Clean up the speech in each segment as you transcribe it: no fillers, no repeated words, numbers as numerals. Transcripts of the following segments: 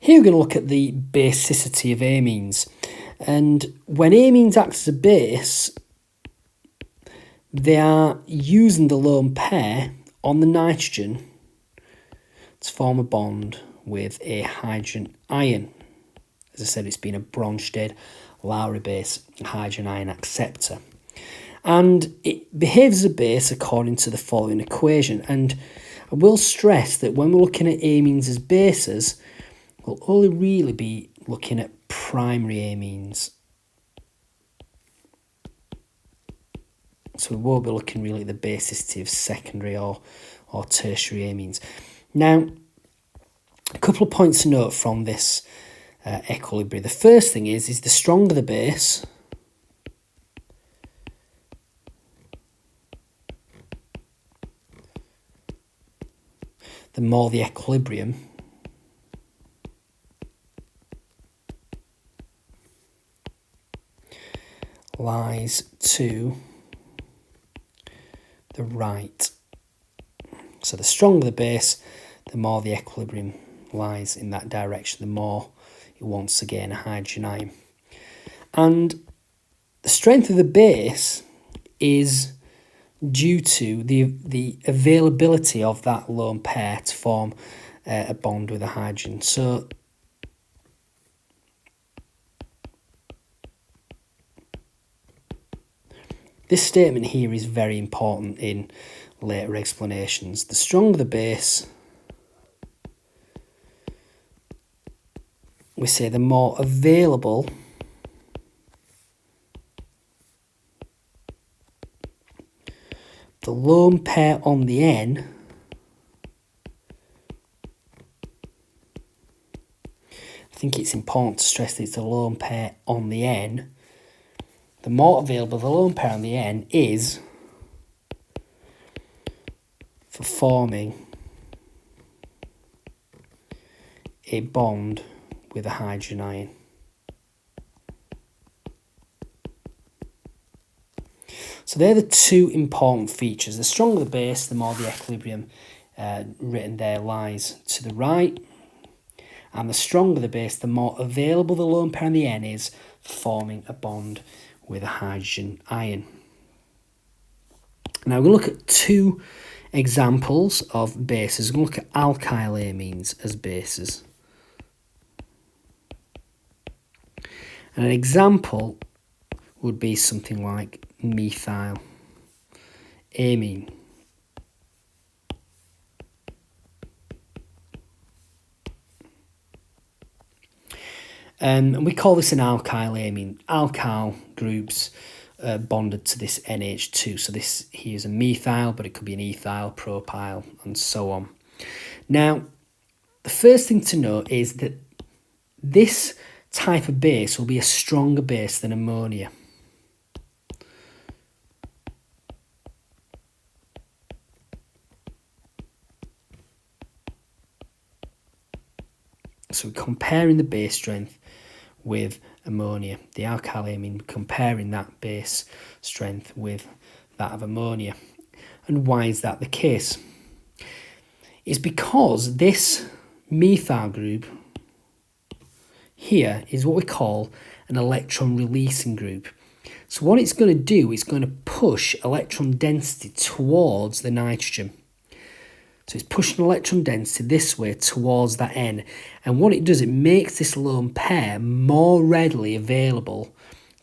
Here we're going to look at the basicity of amines. And when amines act as a base, they are using the lone pair on the nitrogen to form a bond with a hydrogen ion. As I said, it's been a Bronsted-Lowry base hydrogen ion acceptor. And it behaves as a base according to the following equation. And I will stress that when we're looking at amines as bases, we'll only really be looking at primary amines. So we won't be looking really at the basicity of secondary or tertiary amines. Now, a couple of points to note from this equilibrium. The first thing is the stronger the base, the more the equilibrium lies to the right. So the stronger the base, the more the equilibrium lies in that direction, the more it wants to gain a hydrogen ion. And the strength of the base is due to the availability of that lone pair to form a bond with a hydrogen. So this statement here is very important in later explanations. The stronger the base, we say the more available the lone pair on the N I think it's important to stress that it's the lone pair on the N. The more available the lone pair on the N is for forming a bond with a hydrogen ion. So they're the two important features. The stronger the base, the more the equilibrium written there lies to the right. And the stronger the base, the more available the lone pair on the N is for forming a bond with a hydrogen ion. Now we'll look at two examples of bases. We'll look at alkyl amines as bases. And an example would be something like methyl amine. And we call this an alkyl amine. Alkyl groups bonded to this NH2. So this here is a methyl, but it could be an ethyl, propyl, and so on. Now, the first thing to note is that this type of base will be a stronger base than ammonia. So we're comparing the base strength with ammonia. The alkyl amine, comparing that base strength with that of ammonia. And why is that the case? It's because this methyl group here is what we call an electron releasing group. So what it's going to do, it's going to push electron density towards the nitrogen. So it's pushing electron density this way towards that N. And what it does, it makes this lone pair more readily available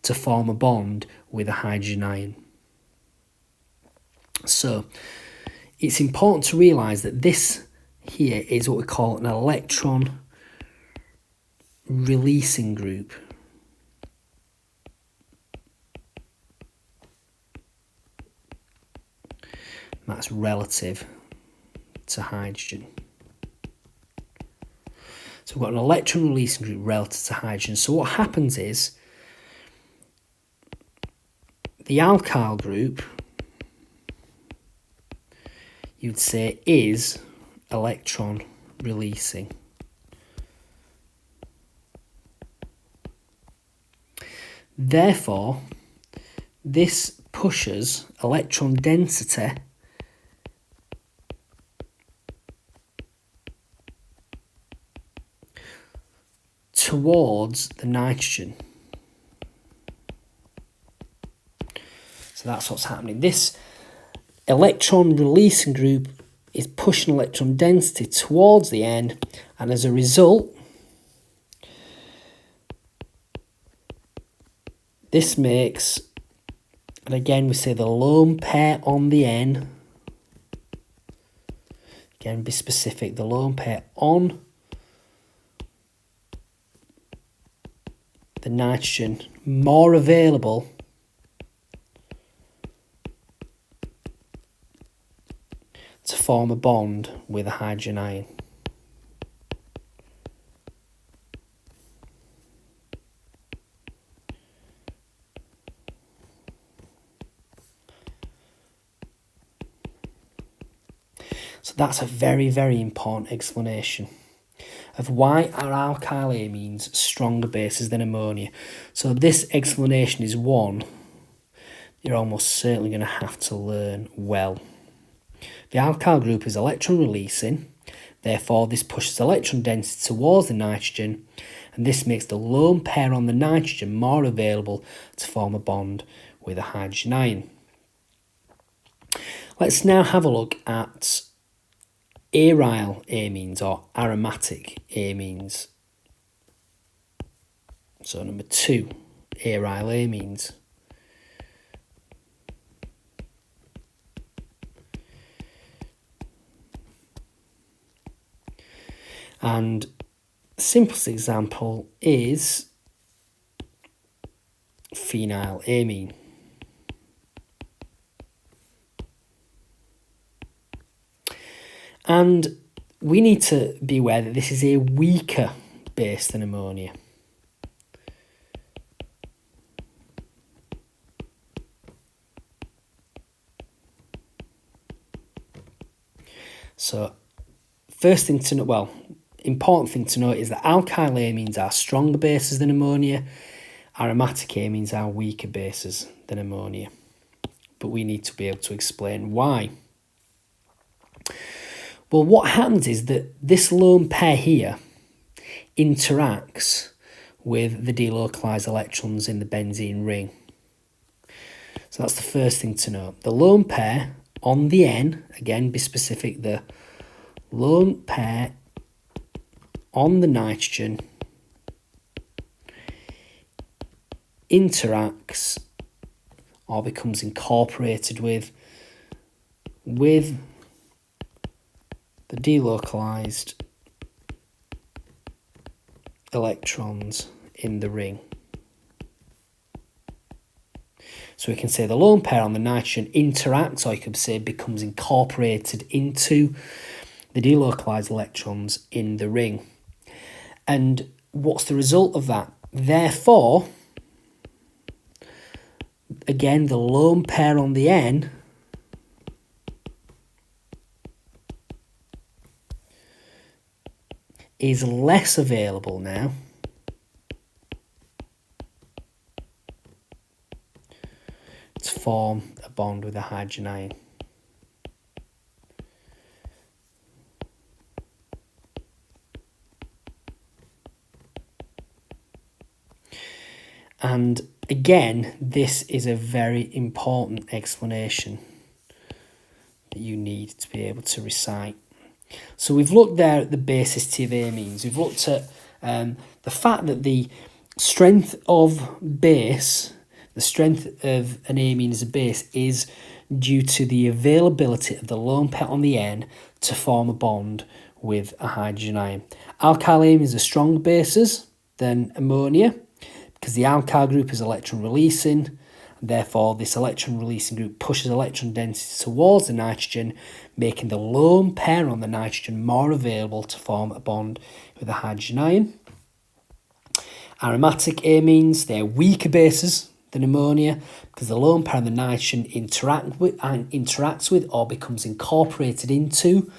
to form a bond with a hydrogen ion. So it's important to realise that this here is what we call an electron releasing group. That's relative to hydrogen. So we've got an electron releasing group relative to hydrogen. So what happens is the alkyl group, you'd say, is electron releasing. Therefore, this pushes electron density towards the nitrogen. So that's what's happening. This electron releasing group is pushing electron density towards the N, and as a result, this makes, and again we say the lone pair on the N, again be specific, the lone pair on the nitrogen more available to form a bond with a hydrogen ion. So that's a very, very important explanation of why are alkyl amines stronger bases than ammonia. So this explanation is one you're almost certainly going to have to learn well. The alkyl group is electron releasing, therefore this pushes electron density towards the nitrogen, and this makes the lone pair on the nitrogen more available to form a bond with a hydrogen ion. Let's now have a look at aryl amines or aromatic amines. So number 2, aryl amines. And the simplest example is phenylamine. And we need to be aware that this is a weaker base than ammonia. So, first thing to know, well, important thing to note is that alkyl amines are stronger bases than ammonia. Aromatic amines are weaker bases than ammonia. But we need to be able to explain why. Well, what happens is that this lone pair here interacts with the delocalized electrons in the benzene ring. So that's the first thing to note. The lone pair on the N, again be specific, the lone pair on the nitrogen interacts or becomes incorporated with the delocalized electrons in the ring. So we can say the lone pair on the nitrogen interacts, or you could say becomes incorporated into the delocalized electrons in the ring. And what's the result of that? Therefore, again, the lone pair on the N is less available now to form a bond with a hydrogen ion. And again, this is a very important explanation that you need to be able to recite. So we've looked there at the basicity of amines. We've looked at the fact that the strength of base, the strength of an amine as a base, is due to the availability of the lone pair on the N to form a bond with a hydrogen ion. Alkyl amines are stronger bases than ammonia because the alkyl group is electron releasing. Therefore, this electron releasing group pushes electron density towards the nitrogen, making the lone pair on the nitrogen more available to form a bond with a hydrogen ion. Aromatic amines, they're weaker bases than ammonia because the lone pair on the nitrogen interacts with or becomes incorporated into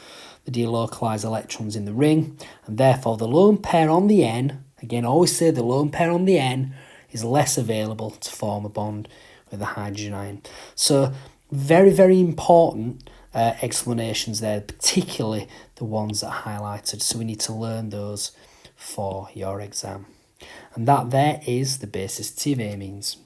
the delocalized electrons in the ring, and therefore the lone pair on the N, again always say the lone pair on the N, is less available to form a bond with a hydrogen ion. So very, very important explanations there, particularly the ones that are highlighted. So we need to learn those for your exam. And that there is the basicity of amines.